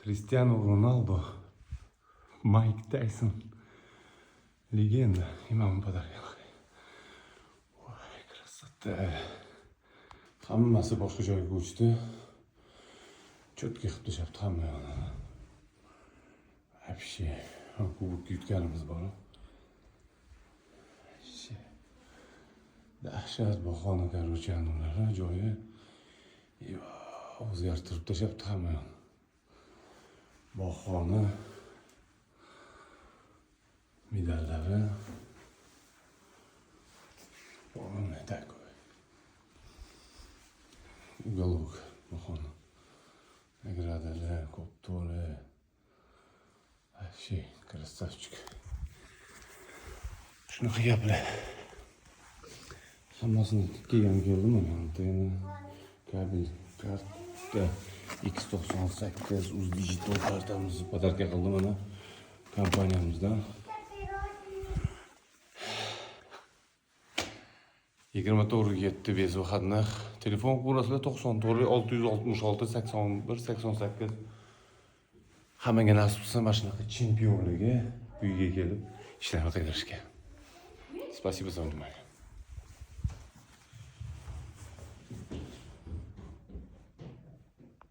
Cristiano Ronaldo, Mike Tyson, legenda, imam подарил. Voy, krasota. Hammasi boshqa joyga o'chdi. Cho'tka qilib tashlabdi hamma yoqni. Вообще, kubok yutganimiz bor. Dahshat bahona короче, ular joyi. O'zgartirib tashlabdi hamma yoqni. Bahona медаллары. Он такой. Уголок bahona. Nagradali, ko'pto'li. Вообще, красавчик. Shunaqa gaplar. Hammasini kelgan keldim mana antena, kabel, karta, X98 uz digital kartamizni podarka qildi mana kompaniyamizdan. 24.7 bezov xatnaq. Telefon qurasizlar 94 666 81 88. Hammaga nasib qilsa mana shunaqa chempionlarga uyga kelib ishlarni qidirishga. Спасибо за внимание.